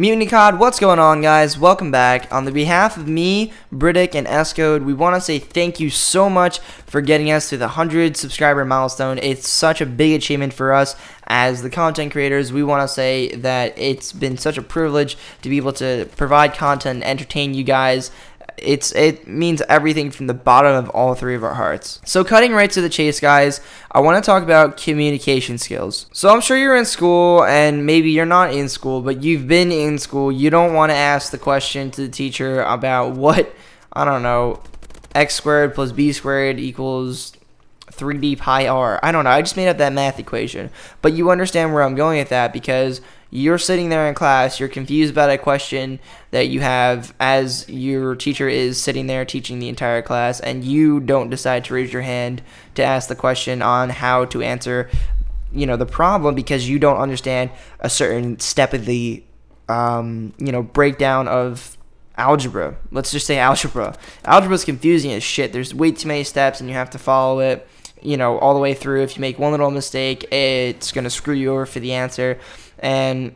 Mutiny COD, what's going on, guys? Welcome back. On the behalf of me, Britick, and Escode, we want to say thank you so much for getting us to the 100 subscriber milestone. It's such a big achievement for us as the content creators. We want to say that it's been such a privilege to be able to provide content and entertain you guys. It means everything from the bottom of all three of our hearts. So cutting right to the chase, guys, I want to talk about communication skills. So I'm sure you're in school, and maybe you're not in school, but you've been in school. You don't want to ask the question to the teacher about what, I don't know, x squared plus b squared equals 3d pi r. I don't know. I just made up that math equation. But you understand where I'm going with that, because you're sitting there in class, you're confused about a question that you have as your teacher is sitting there teaching the entire class, and you don't decide to raise your hand to ask the question on how to answer, the problem, because you don't understand a certain step of the, breakdown of algebra. Let's just say algebra. Algebra is confusing as shit. There's way too many steps, and you have to follow it, all the way through. If you make one little mistake, it's going to screw you over for the answer. And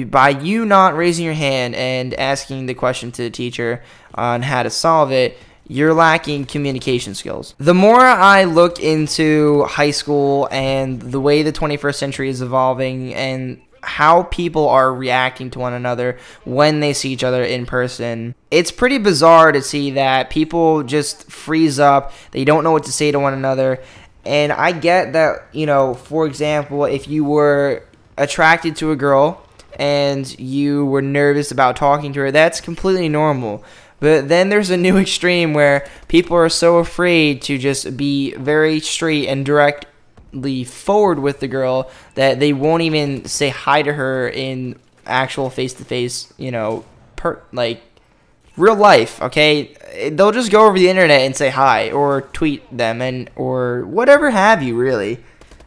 by you not raising your hand and asking the question to the teacher on how to solve it, you're lacking communication skills. The more I look into high school and the way the 21st century is evolving and how people are reacting to one another when they see each other in person, it's pretty bizarre to see that people just freeze up. They don't know what to say to one another. And I get that, for example, if you were attracted to a girl and you were nervous about talking to her, that's completely normal. But then there's a new extreme where people are so afraid to just be very straight and directly forward with the girl that they won't even say hi to her in actual face-to-face, like real life, okay? They'll just go over the internet and say hi or tweet them or whatever have you, really.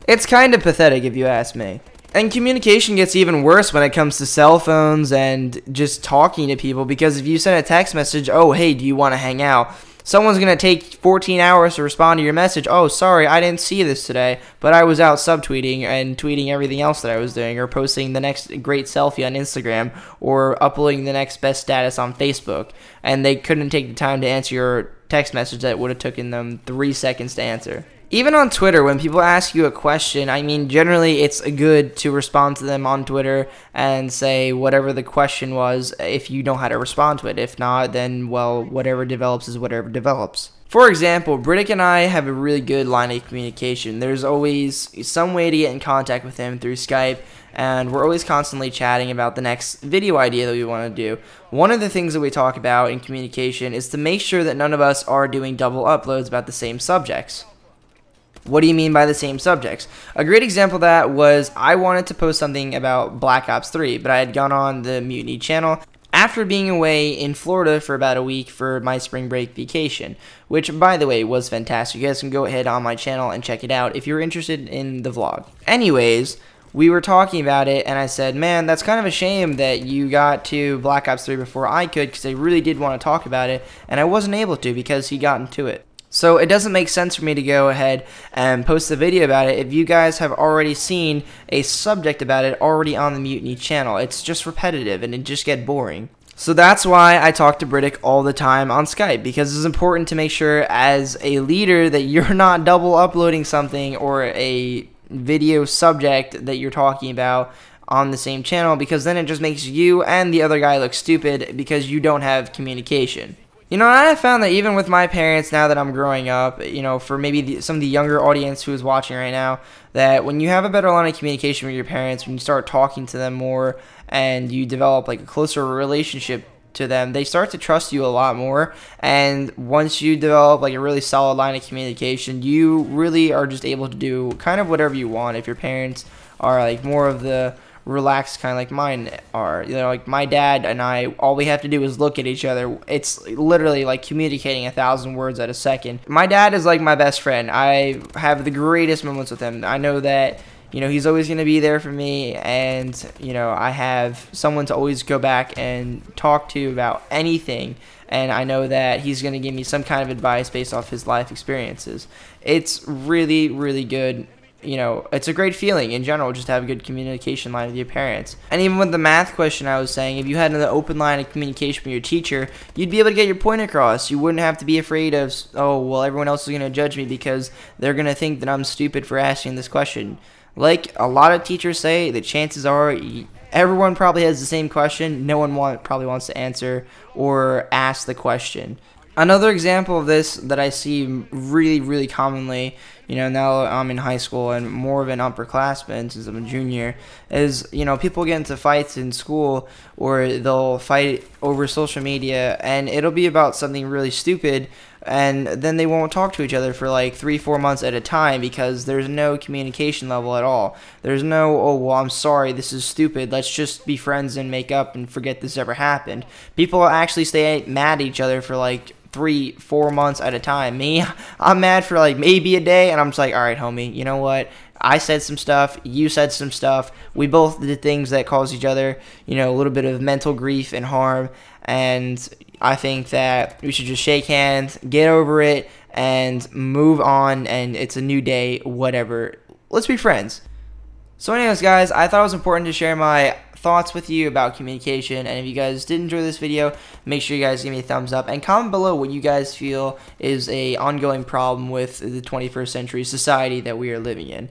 It's kind of pathetic if you ask me. And communication gets even worse when it comes to cell phones and just talking to people, because if you send a text message, oh, hey, do you want to hang out? Someone's going to take 14 hours to respond to your message. Oh, sorry, I didn't see this today, but I was out subtweeting and tweeting everything else that I was doing, or posting the next great selfie on Instagram, or uploading the next best status on Facebook, and they couldn't take the time to answer your text message that would have taken them 3 seconds to answer. Even on Twitter, when people ask you a question, generally it's good to respond to them on Twitter and say whatever the question was if you know how to respond to it. If not, then, well, whatever develops is whatever develops. For example, Britick and I have a really good line of communication. There's always some way to get in contact with him through Skype, and we're always constantly chatting about the next video idea that we want to do. One of the things that we talk about in communication is to make sure that none of us are doing double uploads about the same subjects. What do you mean by the same subjects? A great example of that was I wanted to post something about Black Ops 3, but I had gone on the Mutiny channel after being away in Florida for about a week for my spring break vacation, which, by the way, was fantastic. You guys can go ahead on my channel and check it out if you're interested in the vlog. Anyways, we were talking about it, and I said, man, that's kind of a shame that you got to Black Ops 3 before I could, because I really did want to talk about it, and I wasn't able to because he got into it. So it doesn't make sense for me to go ahead and post a video about it if you guys have already seen a subject about it already on the Mutiny channel. It's just repetitive and it just gets boring. So that's why I talk to Britick all the time on Skype, because it's important to make sure as a leader that you're not double uploading something or a video subject that you're talking about on the same channel, because then it just makes you and the other guy look stupid because you don't have communication. I have found that even with my parents, now that I'm growing up, for maybe some of the younger audience who is watching right now, that when you have a better line of communication with your parents, when you start talking to them more and you develop like a closer relationship to them, they start to trust you a lot more. And once you develop like a really solid line of communication, you really are just able to do kind of whatever you want. If your parents are like more of the relaxed kind of like mine are, like my dad and I, all we have to do is look at each other. It's literally like communicating 1,000 words at a second. My dad is like my best friend. I have the greatest moments with him. I know that he's always going to be there for me, and I have someone to always go back and talk to about anything, and I know that he's going to give me some kind of advice based off his life experiences. It's really, really good you know, it's a great feeling in general just to have a good communication line with your parents. And even with the math question I was saying, if you had an open line of communication with your teacher, you'd be able to get your point across. You wouldn't have to be afraid of, oh, well, everyone else is going to judge me because they're going to think that I'm stupid for asking this question. Like a lot of teachers say, the chances are everyone probably has the same question. No one probably wants to answer or ask the question. Another example of this that I see really, really commonly, you know, now I'm in high school and more of an upperclassman since I'm a junior, is, you know, people get into fights in school or they'll fight over social media and it'll be about something really stupid, and then they won't talk to each other for like 3-4 months at a time because there's no communication level at all. There's no, oh, well, I'm sorry, this is stupid, let's just be friends and make up and forget this ever happened. People actually stay mad at each other for like 3-4 months at a time. Me, I'm mad for like maybe a day, and I'm just like, all right, homie, you know what? I said some stuff, you said some stuff, we both did things that caused each other, you know, a little bit of mental grief and harm, and I think that we should just shake hands, get over it, and move on, and it's a new day, whatever. Let's be friends. So anyways, guys, I thought it was important to share my thoughts with you about communication, and if you guys did enjoy this video, make sure you guys give me a thumbs up and comment below what you guys feel is a ongoing problem with the 21st century society that we are living in.